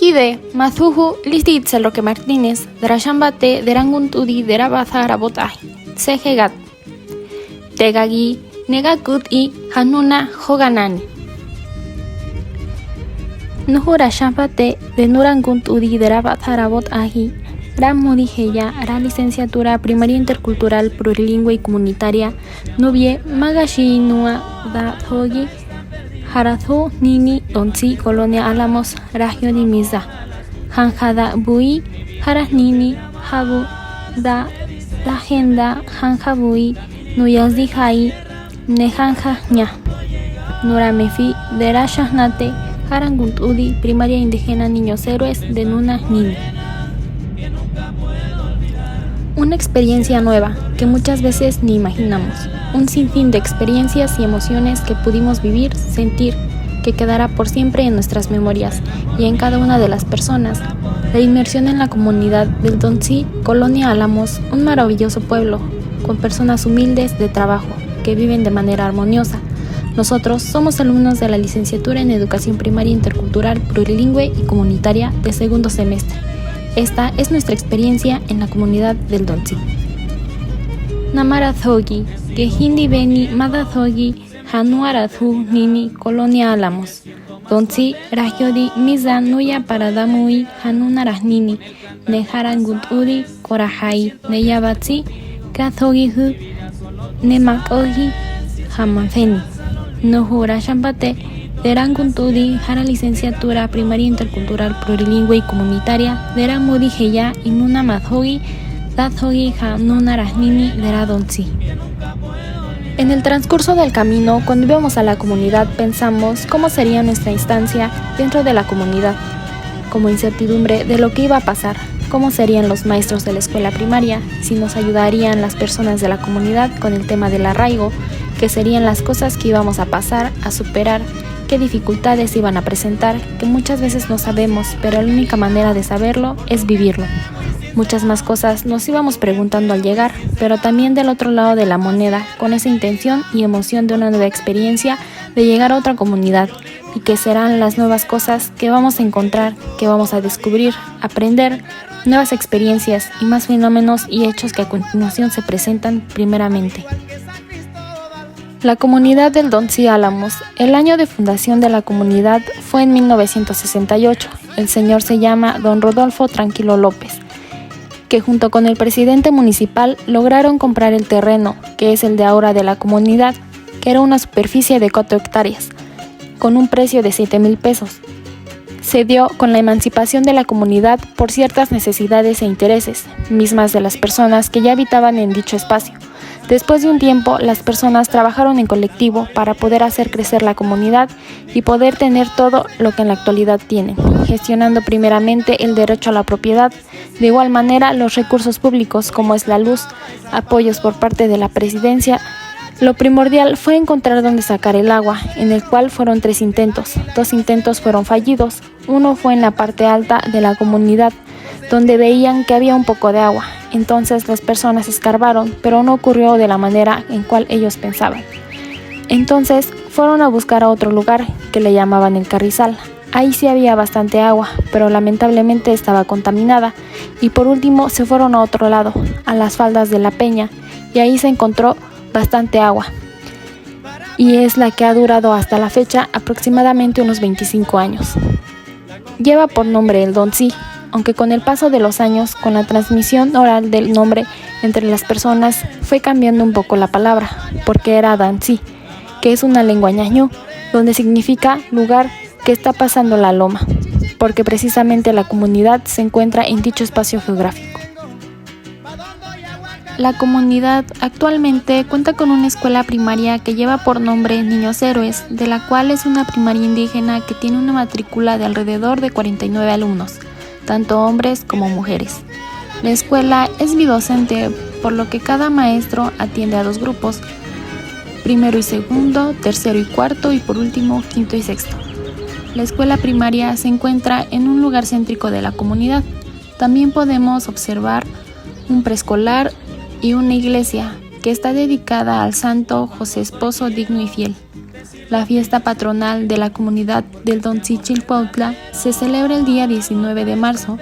Kide, Mazuhu, Listit Roque Martínez, Drashambate, Deranguntudi, Derabaza Rabotai, Sejegat, Tegagi, Negakut y Hanuna Hoganani. Nuhura Shambate, de Nuranguntudi, Derabaza Rabotai, Ramodigeya, Ra licenciatura primaria intercultural, plurilingüe y comunitaria, Nubie, Magashi Nua, Da Hogi, Harathu Nini Donzi Colonia Álamos Ragio de Miza Hanjada Bui Haras Nini Habu Da La Agenda Hanja Bui Nuyazdi Hai Nejanja Ña Nuramefi Dera Shahnate Haranguntudi Primaria Indígena Niños Héroes de Nuna Nini. Una experiencia nueva que muchas veces ni imaginamos. Un sinfín de experiencias y emociones que pudimos vivir, sentir, que quedará por siempre en nuestras memorias y en cada una de las personas. La inmersión en la comunidad del Donzi, Colonia Álamos, un maravilloso pueblo, con personas humildes de trabajo, que viven de manera armoniosa. Nosotros somos alumnos de la licenciatura en Educación Primaria Intercultural, Plurilingüe y Comunitaria de segundo semestre. Esta es nuestra experiencia en la comunidad del Donzi. Namarathogi, que Hindi Beni Madathogi, Hanuarathu Nini, Colonia Álamos. Donzi, Ragiodi, Miza Nuya Paradamui, Hanunarahnini, Neharanguturi, Korahai, Neyabatsi, Kathogihu, Nemakogi, Hamanfeni. Nohura Shambate, Deranguntudi, Hara licenciatura primaria intercultural, plurilingüe y comunitaria, Deramudi Heya, Inuna Madhogi, Dadhogi Hanunarahnini, Deradonzi. En el transcurso del camino, cuando íbamos a la comunidad, pensamos cómo sería nuestra instancia dentro de la comunidad, como incertidumbre de lo que iba a pasar, cómo serían los maestros de la escuela primaria, si nos ayudarían las personas de la comunidad con el tema del arraigo, qué serían las cosas que íbamos a pasar, a superar, qué dificultades iban a presentar, que muchas veces no sabemos, pero la única manera de saberlo es vivirlo. Muchas más cosas nos íbamos preguntando al llegar, pero también del otro lado de la moneda, con esa intención y emoción de una nueva experiencia de llegar a otra comunidad, y que serán las nuevas cosas que vamos a encontrar, que vamos a descubrir, aprender, nuevas experiencias y más fenómenos y hechos que a continuación se presentan primeramente. La comunidad del Donzi Álamos. El año de fundación de la comunidad fue en 1968. El señor se llama Don Rodolfo Tranquilo López, que junto con el presidente municipal lograron comprar el terreno, que es el de ahora de la comunidad, que era una superficie de 4 hectáreas, con un precio de 7,000 pesos. Se dio con la emancipación de la comunidad por ciertas necesidades e intereses, mismas de las personas que ya habitaban en dicho espacio. Después de un tiempo, las personas trabajaron en colectivo para poder hacer crecer la comunidad y poder tener todo lo que en la actualidad tienen, gestionando primeramente el derecho a la propiedad, de igual manera los recursos públicos como es la luz, apoyos por parte de la presidencia. Lo primordial fue encontrar dónde sacar el agua, en el cual fueron 3 intentos. 2 intentos fueron fallidos. Uno fue en la parte alta de la comunidad, donde veían que había un poco de agua. Entonces las personas escarbaron, pero no ocurrió de la manera en cual ellos pensaban. Entonces fueron a buscar a otro lugar que le llamaban el Carrizal. Ahí sí había bastante agua, pero lamentablemente estaba contaminada. Y por último se fueron a otro lado, a las faldas de la Peña, y ahí se encontró bastante agua. Y es la que ha durado hasta la fecha aproximadamente unos 25 años. Lleva por nombre el Donzi, aunque con el paso de los años, con la transmisión oral del nombre entre las personas, fue cambiando un poco la palabra, porque era Danzi, que es una lengua ñañú, donde significa lugar que está pasando la loma, porque precisamente la comunidad se encuentra en dicho espacio geográfico. La comunidad actualmente cuenta con una escuela primaria que lleva por nombre Niños Héroes, de la cual es una primaria indígena que tiene una matrícula de alrededor de 49 alumnos, tanto hombres como mujeres. La escuela es bidocente, por lo que cada maestro atiende a 2 grupos, primero y segundo, tercero y cuarto y por último quinto y sexto. La escuela primaria se encuentra en un lugar céntrico de la comunidad. También podemos observar un preescolar y una iglesia que está dedicada al santo José Esposo digno y fiel. la fiesta patronal de la comunidad del Dontzi Chilcuautla, se celebra el día 19 de marzo.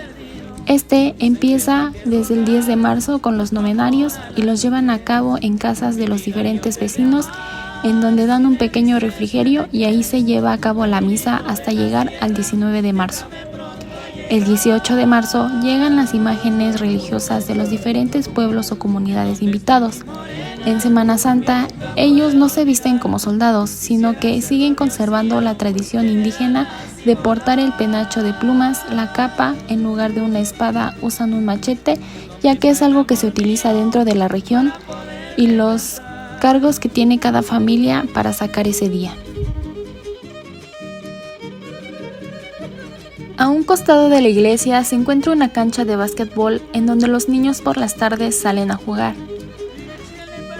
Este empieza desde el 10 de marzo con los novenarios y los llevan a cabo en casas de los diferentes vecinos, en donde dan un pequeño refrigerio y ahí se lleva a cabo la misa hasta llegar al 19 de marzo. El 18 de marzo llegan las imágenes religiosas de los diferentes pueblos o comunidades invitados. En Semana Santa, ellos no se visten como soldados, sino que siguen conservando la tradición indígena de portar el penacho de plumas, la capa, en lugar de una espada usan un machete, ya que es algo que se utiliza dentro de la región, y los cargos que tiene cada familia para sacar ese día. A un costado de la iglesia se encuentra una cancha de básquetbol en donde los niños por las tardes salen a jugar.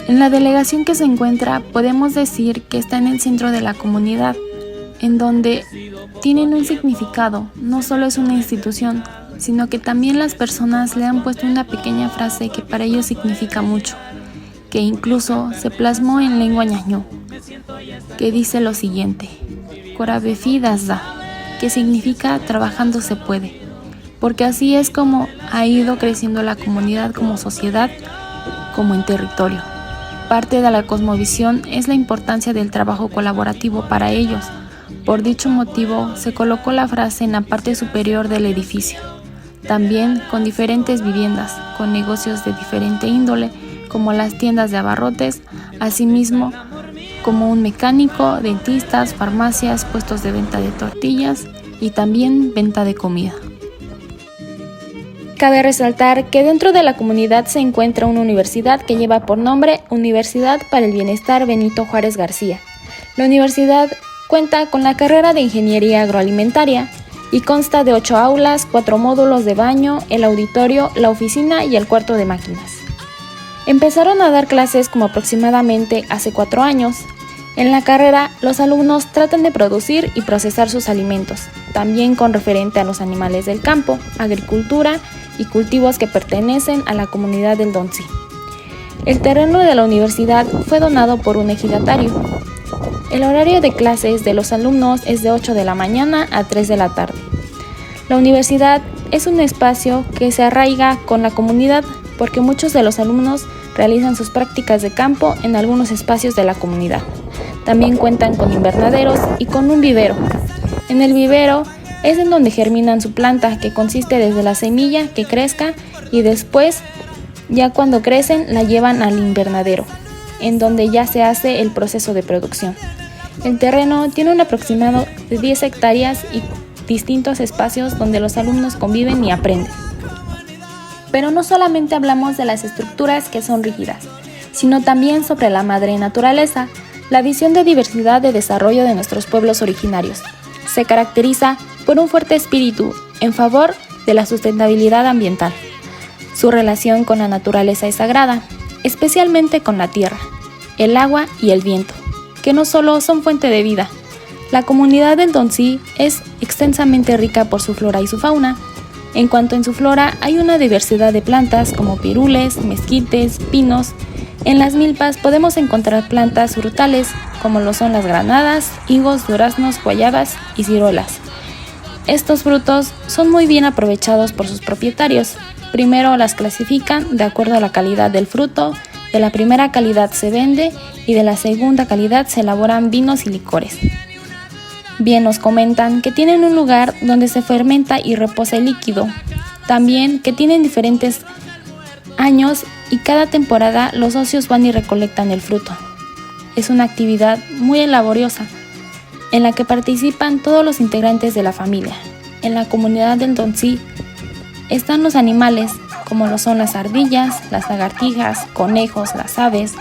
En la delegación que se encuentra podemos decir que está en el centro de la comunidad, en donde tienen un significado, no solo es una institución, sino que también las personas le han puesto una pequeña frase que para ellos significa mucho, que incluso se plasmó en lengua ñañú, que dice lo siguiente: Corabefi dasda, que significa trabajando se puede, porque así es como ha ido creciendo la comunidad como sociedad, como en territorio. Parte de la cosmovisión es la importancia del trabajo colaborativo para ellos. Por dicho motivo, se colocó la frase en la parte superior del edificio. También con diferentes viviendas, con negocios de diferente índole, como las tiendas de abarrotes, asimismo como un mecánico, dentistas, farmacias, puestos de venta de tortillas y también venta de comida. Cabe resaltar que dentro de la comunidad se encuentra una universidad que lleva por nombre Universidad para el Bienestar Benito Juárez García. La universidad cuenta con la carrera de Ingeniería Agroalimentaria y consta de 8 aulas, 4 módulos de baño, el auditorio, la oficina y el cuarto de máquinas. Empezaron a dar clases como aproximadamente hace 4 años. En la carrera, los alumnos tratan de producir y procesar sus alimentos, también con referente a los animales del campo, agricultura y cultivos que pertenecen a la comunidad del Dontzi. El terreno de la universidad fue donado por un ejidatario. El horario de clases de los alumnos es de 8 de la mañana a 3 de la tarde. La universidad es un espacio que se arraiga con la comunidad porque muchos de los alumnos realizan sus prácticas de campo en algunos espacios de la comunidad. También cuentan con invernaderos y con un vivero. En el vivero es en donde germinan su planta, que consiste desde la semilla que crezca y después, ya cuando crecen, la llevan al invernadero, en donde ya se hace el proceso de producción. El terreno tiene un aproximado de 10 hectáreas y distintos espacios donde los alumnos conviven y aprenden. Pero no solamente hablamos de las estructuras que son rígidas, sino también sobre la madre naturaleza, la visión de diversidad de desarrollo de nuestros pueblos originarios. Se caracteriza por un fuerte espíritu en favor de la sustentabilidad ambiental. Su relación con la naturaleza es sagrada, especialmente con la tierra, el agua y el viento, que no solo son fuente de vida. La comunidad del Dontzi es extensamente rica por su flora y su fauna. En cuanto en su flora, hay una diversidad de plantas como pirules, mezquites, pinos. En las milpas podemos encontrar plantas frutales como lo son las granadas, higos, duraznos, guayabas y ciruelas. Estos frutos son muy bien aprovechados por sus propietarios. Primero las clasifican de acuerdo a la calidad del fruto, de la primera calidad se vende y de la segunda calidad se elaboran vinos y licores. Bien nos comentan que tienen un lugar donde se fermenta y reposa el líquido. También que tienen diferentes años y cada temporada los socios van y recolectan el fruto. Es una actividad muy laboriosa en la que participan todos los integrantes de la familia. En la comunidad del Dontzi están los animales como lo son las ardillas, las lagartijas, conejos, las aves,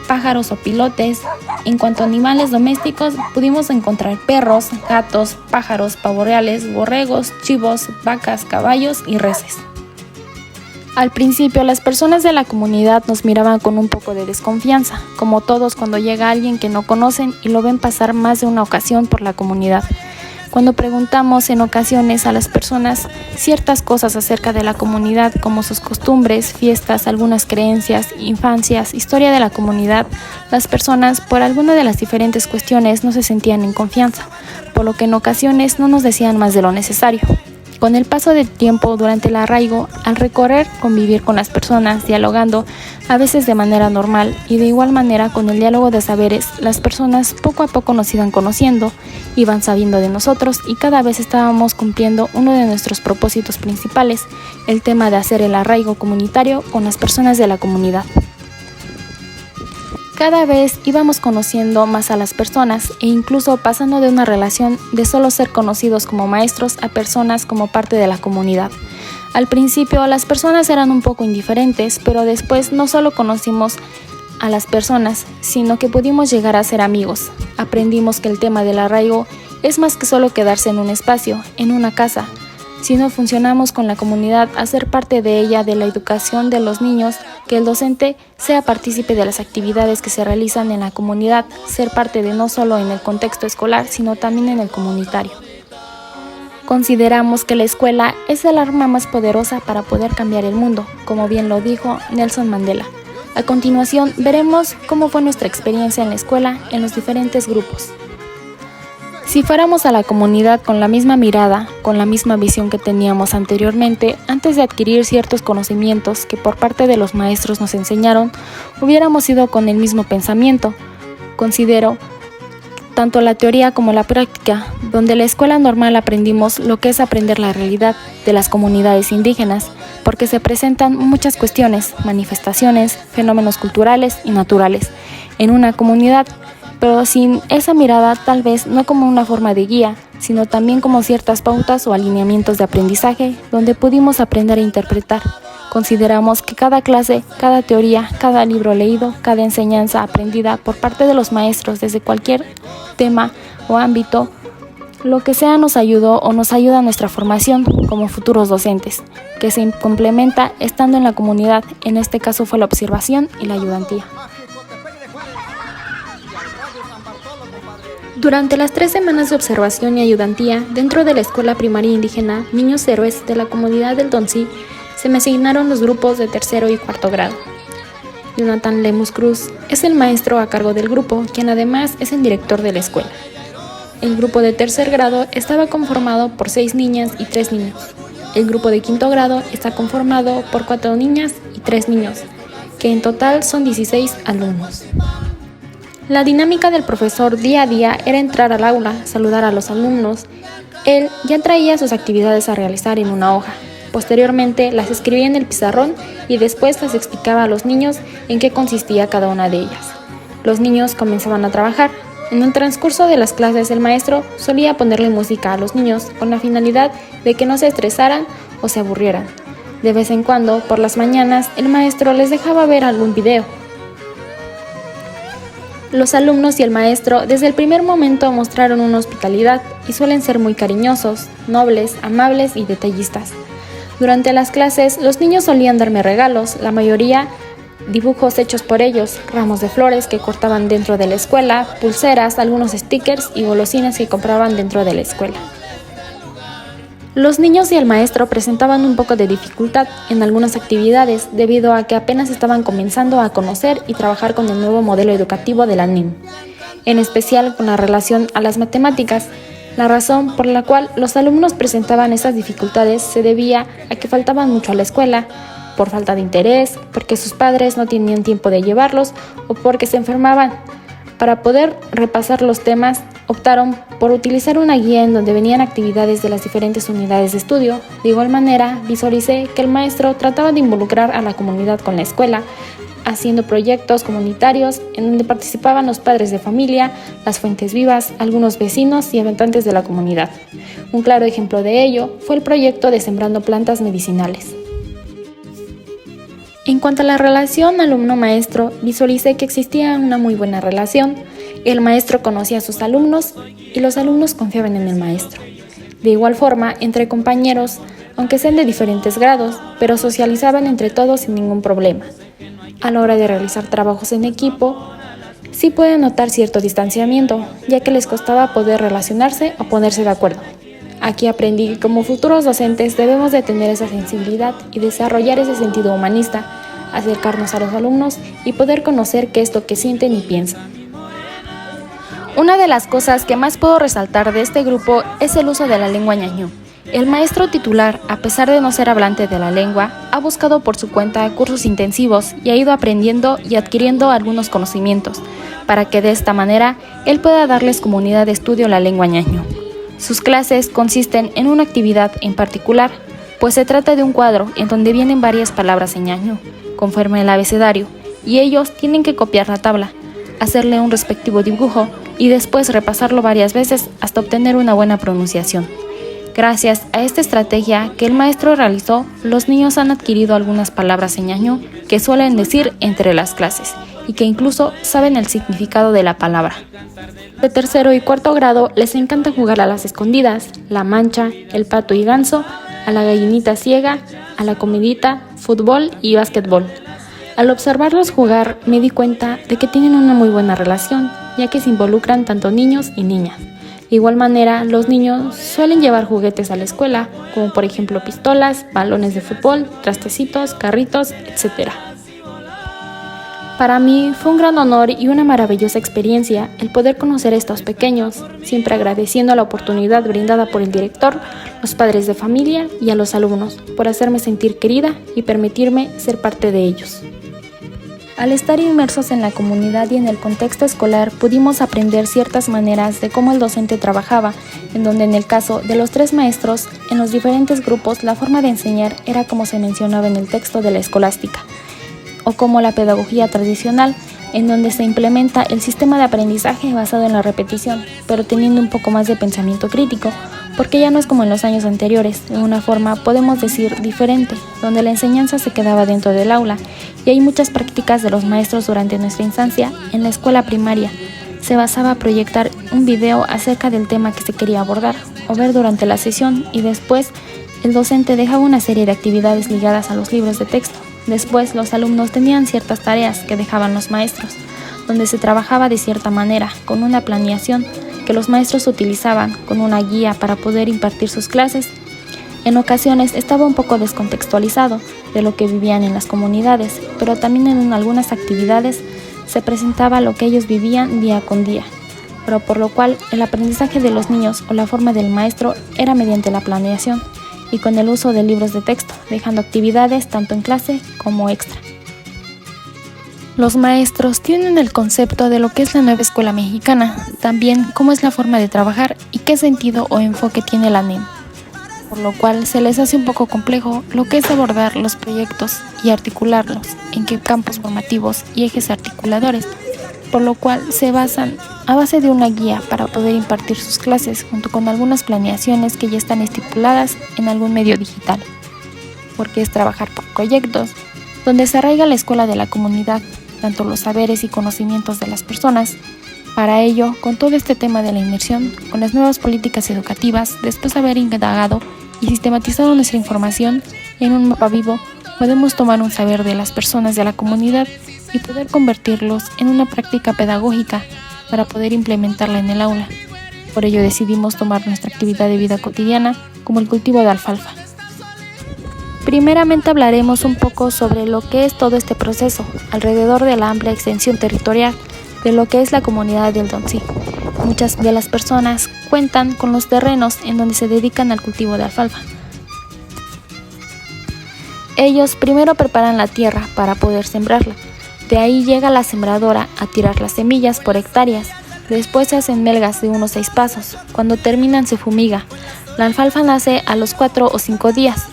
pájaros o pilotes. En cuanto a animales domésticos, pudimos encontrar perros, gatos, pájaros, pavorreales, borregos, chivos, vacas, caballos y reses. Al principio, las personas de la comunidad nos miraban con un poco de desconfianza, como todos cuando llega alguien que no conocen y lo ven pasar más de una ocasión por la comunidad. Cuando preguntamos en ocasiones a las personas ciertas cosas acerca de la comunidad, como sus costumbres, fiestas, algunas creencias, infancias, historia de la comunidad, las personas, por alguna de las diferentes cuestiones, no se sentían en confianza, por lo que en ocasiones no nos decían más de lo necesario. Con el paso del tiempo durante el arraigo, al recorrer, convivir con las personas, dialogando, a veces de manera normal y de igual manera con el diálogo de saberes, las personas poco a poco nos iban conociendo, iban sabiendo de nosotros y cada vez estábamos cumpliendo uno de nuestros propósitos principales, el tema de hacer el arraigo comunitario con las personas de la comunidad. Cada vez íbamos conociendo más a las personas e incluso pasando de una relación de solo ser conocidos como maestros a personas como parte de la comunidad. Al principio las personas eran un poco indiferentes, pero después no solo conocimos a las personas, sino que pudimos llegar a ser amigos. Aprendimos que el tema del arraigo es más que solo quedarse en un espacio, en una casa, sino funcionamos con la comunidad a ser parte de ella, de la educación de los niños, que el docente sea partícipe de las actividades que se realizan en la comunidad, ser parte de no solo en el contexto escolar, sino también en el comunitario. Consideramos que la escuela es el arma más poderosa para poder cambiar el mundo, como bien lo dijo Nelson Mandela. A continuación veremos cómo fue nuestra experiencia en la escuela en los diferentes grupos. Si fuéramos a la comunidad con la misma mirada, con la misma visión que teníamos anteriormente, antes de adquirir ciertos conocimientos que por parte de los maestros nos enseñaron, hubiéramos ido con el mismo pensamiento. Considero tanto la teoría como la práctica, donde en la escuela normal aprendimos lo que es aprender la realidad de las comunidades indígenas, porque se presentan muchas cuestiones, manifestaciones, fenómenos culturales y naturales en una comunidad, pero sin esa mirada tal vez no como una forma de guía, sino también como ciertas pautas o alineamientos de aprendizaje donde pudimos aprender a interpretar. Consideramos que cada clase, cada teoría, cada libro leído, cada enseñanza aprendida por parte de los maestros desde cualquier tema o ámbito, lo que sea nos ayudó o nos ayuda a nuestra formación como futuros docentes, que se complementa estando en la comunidad, en este caso fue la observación y la ayudantía. Durante las 3 semanas de observación y ayudantía dentro de la escuela primaria indígena Niños Héroes de la comunidad del Doncí, se me asignaron los grupos de 3º y 4º grado. Jonathan Lemus Cruz es el maestro a cargo del grupo, quien además es el director de la escuela. El grupo de 3er grado estaba conformado por 6 niñas y 3 niños. El grupo de 5º grado está conformado por 4 niñas y 3 niños, que en total son 16 alumnos. La dinámica del profesor día a día era entrar al aula, saludar a los alumnos. Él ya traía sus actividades a realizar en una hoja. Posteriormente las escribía en el pizarrón y después les explicaba a los niños en qué consistía cada una de ellas. Los niños comenzaban a trabajar. En el transcurso de las clases el maestro solía ponerle música a los niños con la finalidad de que no se estresaran o se aburrieran. De vez en cuando, por las mañanas, el maestro les dejaba ver algún video. Los alumnos y el maestro desde el primer momento mostraron una hospitalidad y suelen ser muy cariñosos, nobles, amables y detallistas. Durante las clases, los niños solían darme regalos, la mayoría dibujos hechos por ellos, ramos de flores que cortaban dentro de la escuela, pulseras, algunos stickers y golosinas que compraban dentro de la escuela. Los niños y el maestro presentaban un poco de dificultad en algunas actividades debido a que apenas estaban comenzando a conocer y trabajar con el nuevo modelo educativo de la NIM, en especial con la relación a las matemáticas. La razón por la cual los alumnos presentaban esas dificultades se debía a que faltaban mucho a la escuela, por falta de interés, porque sus padres no tenían tiempo de llevarlos o porque se enfermaban. Para poder repasar los temas, optaron por utilizar una guía en donde venían actividades de las diferentes unidades de estudio. De igual manera, visualicé que el maestro trataba de involucrar a la comunidad con la escuela, haciendo proyectos comunitarios en donde participaban los padres de familia, las fuentes vivas, algunos vecinos y habitantes de la comunidad. Un claro ejemplo de ello fue el proyecto de Sembrando Plantas Medicinales. En cuanto a la relación alumno-maestro, visualicé que existía una muy buena relación. El maestro conocía a sus alumnos y los alumnos confiaban en el maestro. De igual forma, entre compañeros, aunque sean de diferentes grados, pero socializaban entre todos sin ningún problema. A la hora de realizar trabajos en equipo, sí pueden notar cierto distanciamiento, ya que les costaba poder relacionarse o ponerse de acuerdo. Aquí aprendí que como futuros docentes debemos de tener esa sensibilidad y desarrollar ese sentido humanista, acercarnos a los alumnos y poder conocer qué es lo que sienten y piensan. Una de las cosas que más puedo resaltar de este grupo es el uso de la lengua ñañú. El maestro titular, a pesar de no ser hablante de la lengua, ha buscado por su cuenta cursos intensivos y ha ido aprendiendo y adquiriendo algunos conocimientos, para que de esta manera él pueda darles comunidad de estudio la lengua ñañú. Sus clases consisten en una actividad en particular, pues se trata de un cuadro en donde vienen varias palabras en ñañú, conforme el abecedario, y ellos tienen que copiar la tabla, hacerle un respectivo dibujo y después repasarlo varias veces hasta obtener una buena pronunciación. Gracias a esta estrategia que el maestro realizó, los niños han adquirido algunas palabras en ñañú que suelen decir entre las clases y que incluso saben el significado de la palabra. De tercero y cuarto grado les encanta jugar a las escondidas, la mancha, el pato y ganso, a la gallinita ciega, a la comidita, fútbol y básquetbol. Al observarlos jugar me di cuenta de que tienen una muy buena relación, ya que se involucran tanto niños y niñas. De igual manera, los niños suelen llevar juguetes a la escuela, como por ejemplo pistolas, balones de fútbol, trastecitos, carritos, etc. Para mí fue un gran honor y una maravillosa experiencia el poder conocer a estos pequeños, siempre agradeciendo la oportunidad brindada por el director, los padres de familia y a los alumnos por hacerme sentir querida y permitirme ser parte de ellos. Al estar inmersos en la comunidad y en el contexto escolar, pudimos aprender ciertas maneras de cómo el docente trabajaba, en donde en el caso de los 3 maestros, en los diferentes grupos la forma de enseñar era como se mencionaba en el texto de la escolástica, o como la pedagogía tradicional, en donde se implementa el sistema de aprendizaje basado en la repetición, pero teniendo un poco más de pensamiento crítico, porque ya no es como en los años anteriores, de una forma podemos decir diferente, donde la enseñanza se quedaba dentro del aula, y hay muchas prácticas de los maestros durante nuestra infancia en la escuela primaria. Se basaba a proyectar un video acerca del tema que se quería abordar, o ver durante la sesión, y después el docente dejaba una serie de actividades ligadas a los libros de texto. Después los alumnos tenían ciertas tareas que dejaban los maestros, donde se trabajaba de cierta manera, con una planeación que los maestros utilizaban con una guía para poder impartir sus clases. En ocasiones estaba un poco descontextualizado de lo que vivían en las comunidades, pero también en algunas actividades se presentaba lo que ellos vivían día con día, pero por lo cual el aprendizaje de los niños o la forma del maestro era mediante la planeación y con el uso de libros de texto, dejando actividades tanto en clase como extra. Los maestros tienen el concepto de lo que es la nueva escuela mexicana, también cómo es la forma de trabajar y qué sentido o enfoque tiene la NEM, por lo cual se les hace un poco complejo lo que es abordar los proyectos y articularlos, en qué campos formativos y ejes articuladores, por lo cual se basan a base de una guía para poder impartir sus clases junto con algunas planeaciones que ya están estipuladas en algún medio digital, porque es trabajar por proyectos, donde se arraiga la escuela de la comunidad, tanto los saberes y conocimientos de las personas. Para ello, con todo este tema de la inmersión, con las nuevas políticas educativas, después de haber indagado y sistematizado nuestra información en un mapa vivo, podemos tomar un saber de las personas de la comunidad y poder convertirlos en una práctica pedagógica para poder implementarla en el aula. Por ello decidimos tomar nuestra actividad de vida cotidiana como el cultivo de alfalfa. Primeramente hablaremos un poco sobre lo que es todo este proceso, alrededor de la amplia extensión territorial de lo que es la comunidad del Doncí. Muchas de las personas cuentan con los terrenos en donde se dedican al cultivo de alfalfa. Ellos primero preparan la tierra para poder sembrarla. De ahí llega la sembradora a tirar las semillas por hectáreas. Después se hacen melgas de unos 6 pasos. Cuando terminan se fumiga. La alfalfa nace a los 4 o 5 días.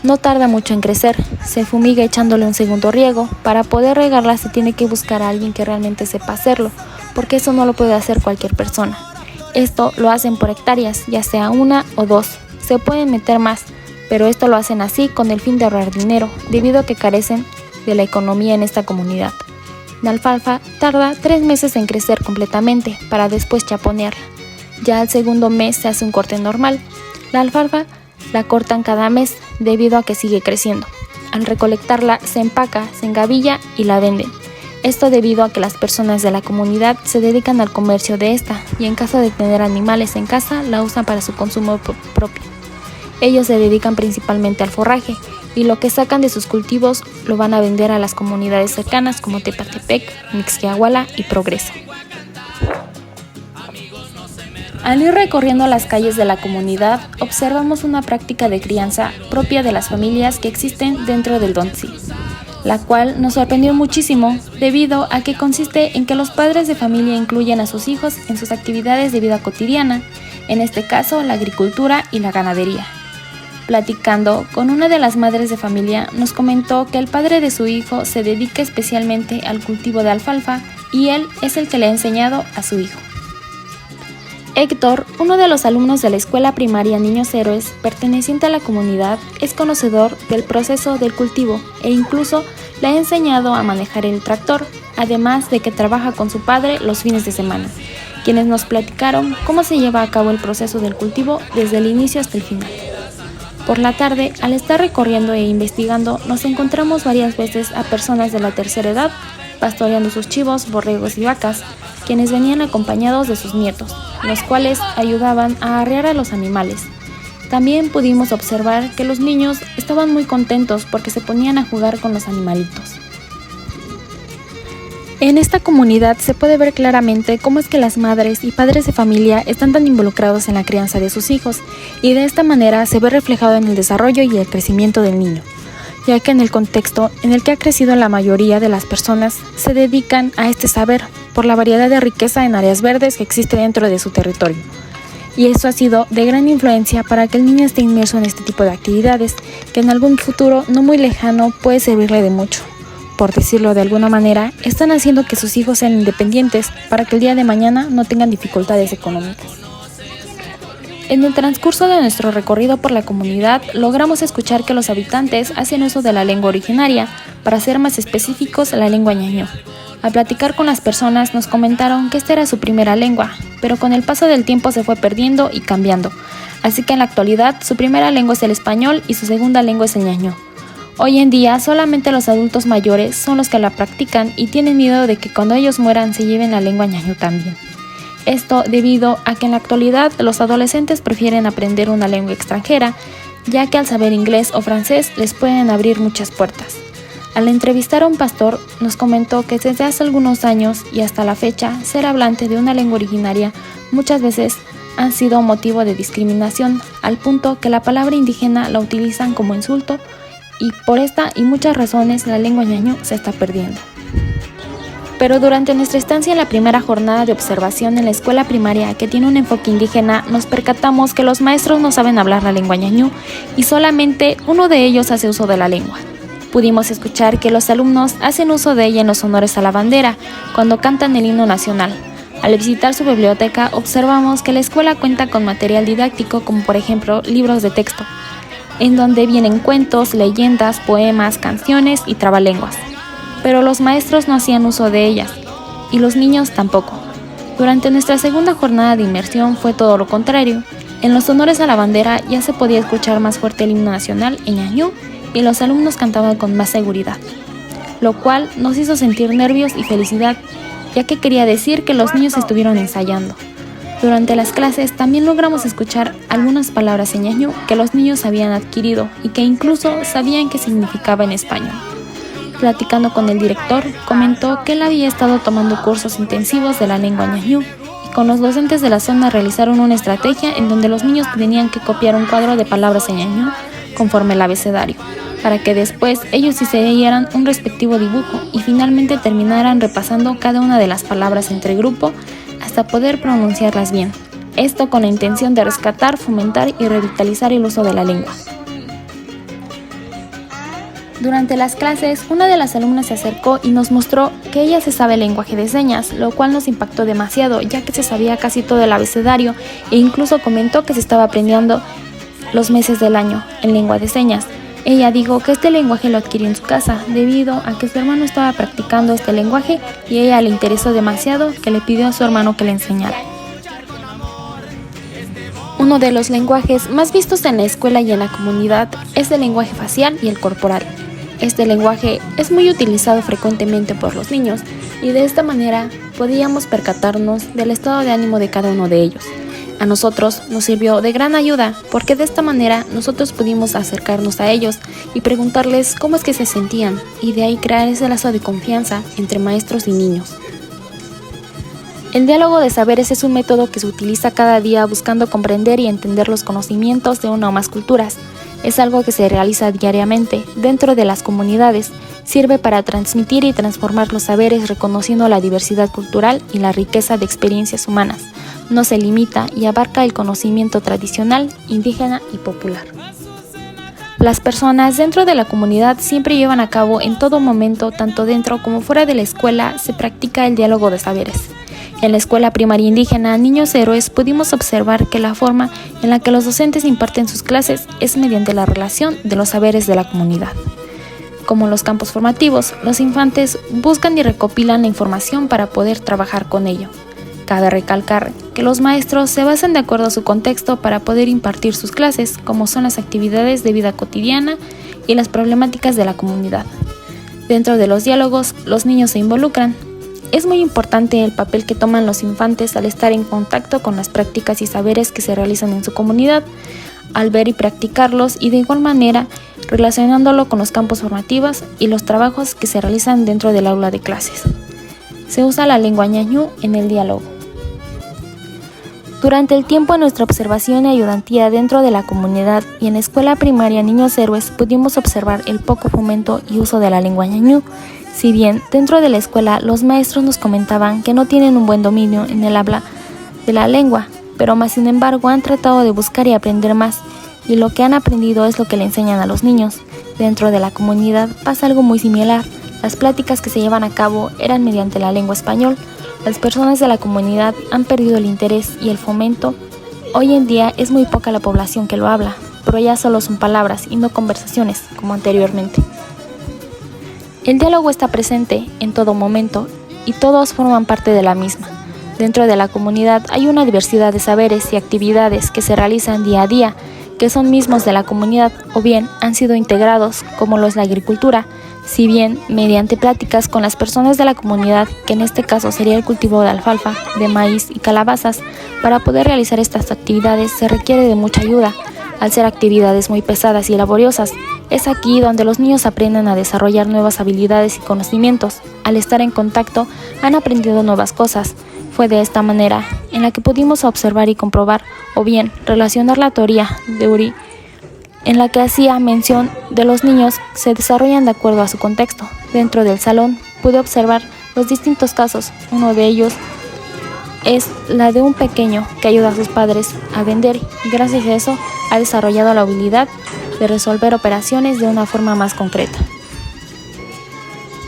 No tarda mucho en crecer, se fumiga echándole un segundo riego. Para poder regarla se tiene que buscar a alguien que realmente sepa hacerlo, porque eso no lo puede hacer cualquier persona. Esto lo hacen por hectáreas, ya sea 1 o 2. Se pueden meter más, pero esto lo hacen así con el fin de ahorrar dinero, debido a que carecen de la economía en esta comunidad. La alfalfa tarda 3 meses en crecer completamente, para después chaponearla. Ya al segundo mes se hace un corte normal. La alfalfa la cortan cada mes debido a que sigue creciendo. Al recolectarla se empaca, se engavilla y la venden. Esto debido a que las personas de la comunidad se dedican al comercio de esta y en caso de tener animales en casa la usan para su consumo propio. Ellos se dedican principalmente al forraje y lo que sacan de sus cultivos lo van a vender a las comunidades cercanas como Tepatepec, Mixquiahuala y Progreso. Al ir recorriendo las calles de la comunidad, observamos una práctica de crianza propia de las familias que existen dentro del Dontzi, la cual nos sorprendió muchísimo debido a que consiste en que los padres de familia incluyen a sus hijos en sus actividades de vida cotidiana, en este caso la agricultura y la ganadería. Platicando con una de las madres de familia, nos comentó que el padre de su hijo se dedica especialmente al cultivo de alfalfa y él es el que le ha enseñado a su hijo. Héctor, uno de los alumnos de la escuela primaria Niños Héroes, perteneciente a la comunidad, es conocedor del proceso del cultivo e incluso le ha enseñado a manejar el tractor, además de que trabaja con su padre los fines de semana, quienes nos platicaron cómo se lleva a cabo el proceso del cultivo desde el inicio hasta el final. Por la tarde, al estar recorriendo e investigando, nos encontramos varias veces a personas de la tercera edad pastoreando sus chivos, borregos y vacas, quienes venían acompañados de sus nietos, los cuales ayudaban a arrear a los animales. También pudimos observar que los niños estaban muy contentos porque se ponían a jugar con los animalitos. En esta comunidad se puede ver claramente cómo es que las madres y padres de familia están tan involucrados en la crianza de sus hijos y de esta manera se ve reflejado en el desarrollo y el crecimiento del niño, ya que en el contexto en el que ha crecido la mayoría de las personas se dedican a este saber por la variedad de riqueza en áreas verdes que existe dentro de su territorio. Y eso ha sido de gran influencia para que el niño esté inmerso en este tipo de actividades que en algún futuro no muy lejano puede servirle de mucho. Por decirlo de alguna manera, están haciendo que sus hijos sean independientes para que el día de mañana no tengan dificultades económicas. En el transcurso de nuestro recorrido por la comunidad, logramos escuchar que los habitantes hacen uso de la lengua originaria, para ser más específicos, la lengua ñañú. Al platicar con las personas nos comentaron que esta era su primera lengua, pero con el paso del tiempo se fue perdiendo y cambiando. Así que en la actualidad su primera lengua es el español y su segunda lengua es el ñañú. Hoy en día solamente los adultos mayores son los que la practican y tienen miedo de que cuando ellos mueran se lleven la lengua ñañú también. Esto debido a que en la actualidad los adolescentes prefieren aprender una lengua extranjera, ya que al saber inglés o francés les pueden abrir muchas puertas. Al entrevistar a un pastor, nos comentó que desde hace algunos años y hasta la fecha, ser hablante de una lengua originaria muchas veces han sido motivo de discriminación, al punto que la palabra indígena la utilizan como insulto y por esta y muchas razones la lengua ñañú se está perdiendo. Pero durante nuestra estancia en la primera jornada de observación en la escuela primaria que tiene un enfoque indígena, nos percatamos que los maestros no saben hablar la lengua ñañú y solamente uno de ellos hace uso de la lengua. Pudimos escuchar que los alumnos hacen uso de ella en los honores a la bandera, cuando cantan el himno nacional. Al visitar su biblioteca, observamos que la escuela cuenta con material didáctico como por ejemplo libros de texto, en donde vienen cuentos, leyendas, poemas, canciones y trabalenguas. Pero los maestros no hacían uso de ellas, y los niños tampoco. Durante nuestra segunda jornada de inmersión fue todo lo contrario. En los honores a la bandera ya se podía escuchar más fuerte el himno nacional en ñañú y los alumnos cantaban con más seguridad, lo cual nos hizo sentir nervios y felicidad, ya que quería decir que los niños estuvieron ensayando. Durante las clases también logramos escuchar algunas palabras en ñañú que los niños habían adquirido y que incluso sabían qué significaba en español. Platicando con el director, comentó que él había estado tomando cursos intensivos de la lengua ñañú y con los docentes de la zona realizaron una estrategia en donde los niños tenían que copiar un cuadro de palabras en ñañú conforme el abecedario, para que después ellos hicieran un respectivo dibujo y finalmente terminaran repasando cada una de las palabras entre grupo hasta poder pronunciarlas bien. Esto con la intención de rescatar, fomentar y revitalizar el uso de la lengua. Durante las clases, una de las alumnas se acercó y nos mostró que ella se sabe el lenguaje de señas, lo cual nos impactó demasiado, ya que se sabía casi todo el abecedario e incluso comentó que se estaba aprendiendo los meses del año en lengua de señas. Ella dijo que este lenguaje lo adquirió en su casa, debido a que su hermano estaba practicando este lenguaje y a ella le interesó demasiado que le pidió a su hermano que le enseñara. Uno de los lenguajes más vistos en la escuela y en la comunidad es el lenguaje facial y el corporal. Este lenguaje es muy utilizado frecuentemente por los niños y de esta manera podíamos percatarnos del estado de ánimo de cada uno de ellos. A nosotros nos sirvió de gran ayuda porque de esta manera nosotros pudimos acercarnos a ellos y preguntarles cómo es que se sentían y de ahí crear ese lazo de confianza entre maestros y niños. El diálogo de saberes es un método que se utiliza cada día buscando comprender y entender los conocimientos de una o más culturas. Es algo que se realiza diariamente dentro de las comunidades. Sirve para transmitir y transformar los saberes reconociendo la diversidad cultural y la riqueza de experiencias humanas. No se limita y abarca el conocimiento tradicional, indígena y popular. Las personas dentro de la comunidad siempre llevan a cabo en todo momento, tanto dentro como fuera de la escuela, se practica el diálogo de saberes. En la escuela primaria indígena Niños Héroes pudimos observar que la forma en la que los docentes imparten sus clases es mediante la relación de los saberes de la comunidad. Como en los campos formativos, los infantes buscan y recopilan la información para poder trabajar con ello. Cabe recalcar que los maestros se basan de acuerdo a su contexto para poder impartir sus clases, como son las actividades de vida cotidiana y las problemáticas de la comunidad. Dentro de los diálogos, los niños se involucran. Es muy importante el papel que toman los infantes al estar en contacto con las prácticas y saberes que se realizan en su comunidad, al ver y practicarlos y de igual manera relacionándolo con los campos formativos y los trabajos que se realizan dentro del aula de clases. Se usa la lengua ñañú en el diálogo. Durante el tiempo de nuestra observación y ayudantía dentro de la comunidad y en la escuela primaria Niños Héroes pudimos observar el poco fomento y uso de la lengua ñañú. Si bien dentro de la escuela los maestros nos comentaban que no tienen un buen dominio en el habla de la lengua, pero más sin embargo han tratado de buscar y aprender más, y lo que han aprendido es lo que le enseñan a los niños. Dentro de la comunidad pasa algo muy similar. Las pláticas que se llevan a cabo eran mediante la lengua español. Las personas de la comunidad han perdido el interés y el fomento. Hoy en día es muy poca la población que lo habla, pero ya solo son palabras y no conversaciones como anteriormente. El diálogo está presente en todo momento y todos forman parte de la misma. Dentro de la comunidad hay una diversidad de saberes y actividades que se realizan día a día, que son mismos de la comunidad o bien han sido integrados, como lo es la agricultura, si bien mediante pláticas con las personas de la comunidad, que en este caso sería el cultivo de alfalfa, de maíz y calabazas. Para poder realizar estas actividades se requiere de mucha ayuda, al ser actividades muy pesadas y laboriosas. Es aquí donde los niños aprenden a desarrollar nuevas habilidades y conocimientos. Al estar en contacto han aprendido nuevas cosas. Fue de esta manera en la que pudimos observar y comprobar, o bien relacionar la teoría de Uri, en la que hacía mención de los niños se desarrollan de acuerdo a su contexto. Dentro del salón pude observar los distintos casos. Uno de ellos es la de un pequeño que ayuda a sus padres a vender y gracias a eso ha desarrollado la habilidad de resolver operaciones de una forma más concreta.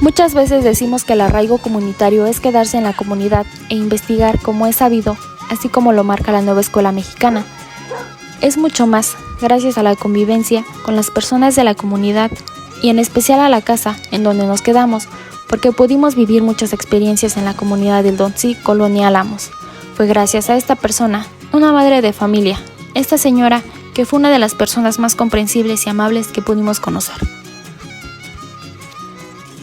Muchas veces decimos que el arraigo comunitario es quedarse en la comunidad e investigar como es sabido, así como lo marca la nueva escuela mexicana. Es mucho más, gracias a la convivencia con las personas de la comunidad y en especial a la casa en donde nos quedamos, porque pudimos vivir muchas experiencias en la comunidad del Dontzí, Colonia Álamos. Fue gracias a esta persona, una madre de familia, esta señora que fue una de las personas más comprensibles y amables que pudimos conocer.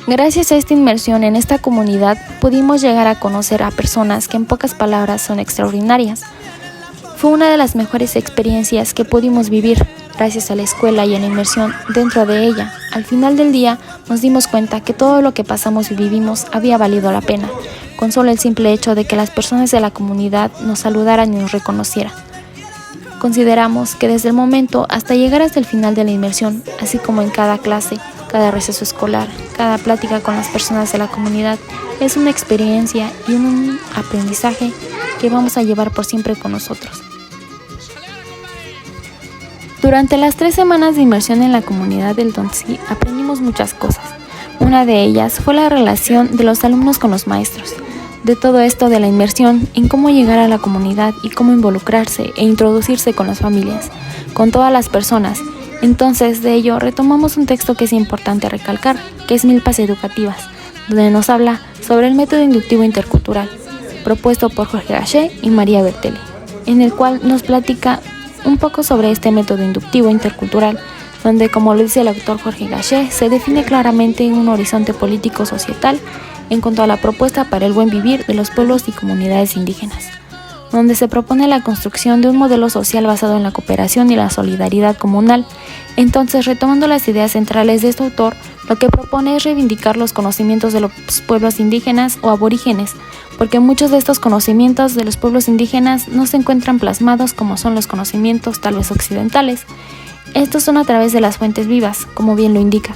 Gracias a esta inmersión en esta comunidad pudimos llegar a conocer a personas que en pocas palabras son extraordinarias. Fue una de las mejores experiencias que pudimos vivir gracias a la escuela y a la inmersión dentro de ella. Al final del día nos dimos cuenta que todo lo que pasamos y vivimos había valido la pena, con solo el simple hecho de que las personas de la comunidad nos saludaran y nos reconocieran. Consideramos que desde el momento hasta llegar hasta el final de la inmersión, así como en cada clase, cada receso escolar, cada plática con las personas de la comunidad, es una experiencia y un aprendizaje que vamos a llevar por siempre con nosotros. Durante las 3 semanas de inmersión en la comunidad del Dontzí aprendimos muchas cosas. Una de ellas fue la relación de los alumnos con los maestros. De todo esto de la inmersión en cómo llegar a la comunidad y cómo involucrarse e introducirse con las familias, con todas las personas. Entonces de ello retomamos un texto que es importante recalcar, que es Milpas Educativas, donde nos habla sobre el método inductivo intercultural, propuesto por Jorge Gaché y María Bertelli, en el cual nos platica un poco sobre este método inductivo intercultural, donde, como lo dice el autor Jorge Gachet, se define claramente un horizonte político-societal en cuanto a la propuesta para el buen vivir de los pueblos y comunidades indígenas, donde se propone la construcción de un modelo social basado en la cooperación y la solidaridad comunal. Entonces, retomando las ideas centrales de este autor, lo que propone es reivindicar los conocimientos de los pueblos indígenas o aborígenes, porque muchos de estos conocimientos de los pueblos indígenas no se encuentran plasmados como son los conocimientos tal vez occidentales. Estos son a través de las fuentes vivas, como bien lo indica.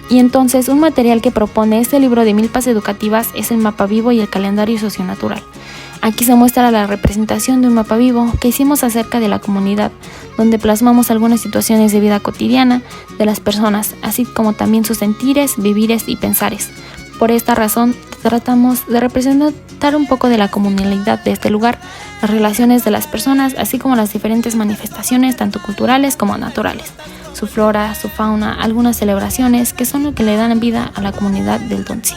Y entonces, un material que propone este libro de Milpas Educativas es el mapa vivo y el calendario socionatural. Aquí se muestra la representación de un mapa vivo que hicimos acerca de la comunidad, donde plasmamos algunas situaciones de vida cotidiana de las personas, así como también sus sentires, vivires y pensares. Por esta razón, tratamos de representar un poco de la comunalidad de este lugar, las relaciones de las personas, así como las diferentes manifestaciones, tanto culturales como naturales, su flora, su fauna, algunas celebraciones que son lo que le dan vida a la comunidad del Dontzi.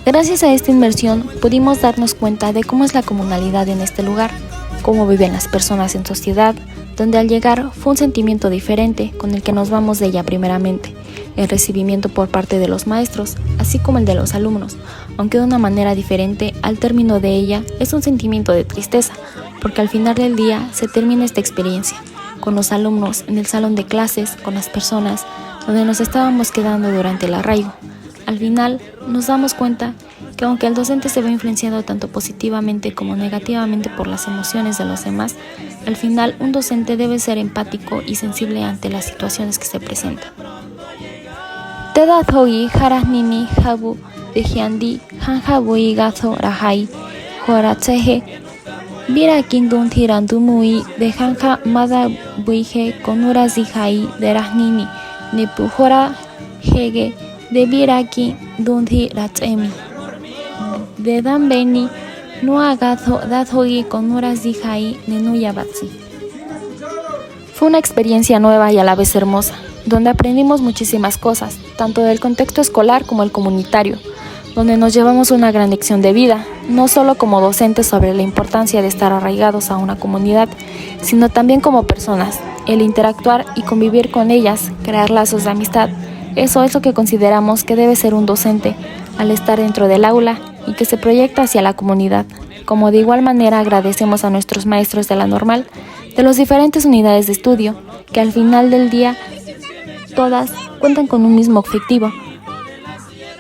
Gracias a esta inmersión pudimos darnos cuenta de cómo es la comunalidad en este lugar, cómo viven las personas en sociedad, donde al llegar fue un sentimiento diferente con el que nos vamos de ella primeramente, el recibimiento por parte de los maestros, así como el de los alumnos, aunque de una manera diferente. Al término de ella es un sentimiento de tristeza, porque al final del día se termina esta experiencia, con los alumnos en el salón de clases, con las personas donde nos estábamos quedando durante el arraigo. Al final nos damos cuenta que aunque el docente se ve influenciado tanto positivamente como negativamente por las emociones de los demás, al final un docente debe ser empático y sensible ante las situaciones que se presentan. Teda thogi harasnini habu dejiandi hanjabui gazo rahai horatseje vira kindun tirandumui de hanja mada buije konura zihai de rasnini nepujora hege de viraki dunthi ratsemi de dambeni no agazo dathogi con horas dijai nenuyabatsi. Fue una experiencia nueva y a la vez hermosa, donde aprendimos muchísimas cosas, tanto del contexto escolar como el comunitario, donde nos llevamos una gran lección de vida, no solo como docentes sobre la importancia de estar arraigados a una comunidad, sino también como personas, el interactuar y convivir con ellas, crear lazos de amistad. Eso es lo que consideramos que debe ser un docente al estar dentro del aula y que se proyecta hacia la comunidad. Como de igual manera agradecemos a nuestros maestros de la normal, de las diferentes unidades de estudio, que al final del día todas cuentan con un mismo objetivo,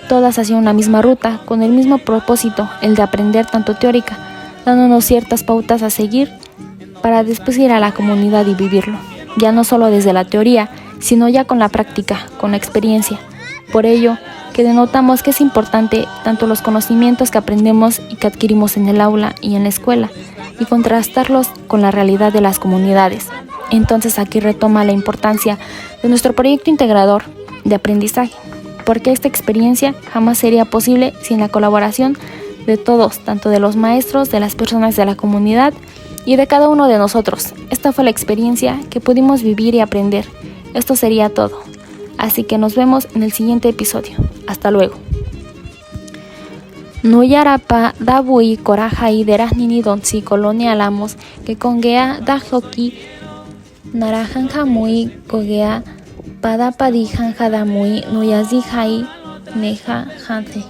todas hacia una misma ruta, con el mismo propósito, el de aprender tanto teórica, dándonos ciertas pautas a seguir para después ir a la comunidad y vivirlo, ya no solo desde la teoría, sino ya con la práctica, con la experiencia. Por ello, que denotamos que es importante tanto los conocimientos que aprendemos y que adquirimos en el aula y en la escuela, y contrastarlos con la realidad de las comunidades. Entonces aquí retoma la importancia de nuestro proyecto integrador de aprendizaje, porque esta experiencia jamás sería posible sin la colaboración de todos, tanto de los maestros, de las personas de la comunidad y de cada uno de nosotros. Esta fue la experiencia que pudimos vivir y aprender. Esto sería todo. Así que nos vemos en el siguiente episodio. Hasta luego. Nuyarapa dabui korajai derasnini donsi colonia alamos que congea dajoki narajanja muy kogea padapadi janja damui nuyazijai neja jante.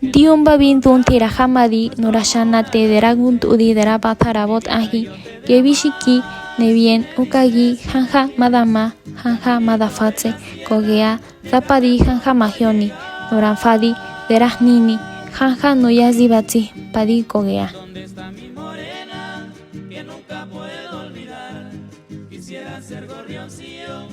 Diumba bintun tirahamadi nurashanate deragunt udi derabatarabot ahi gebishiki nebien ukagi janja madama janja madafatse kogea zapadi janja magioni nuranfadi derasnini janja nuyazibatsi padi kogea. Quisiera ser gorrioncillo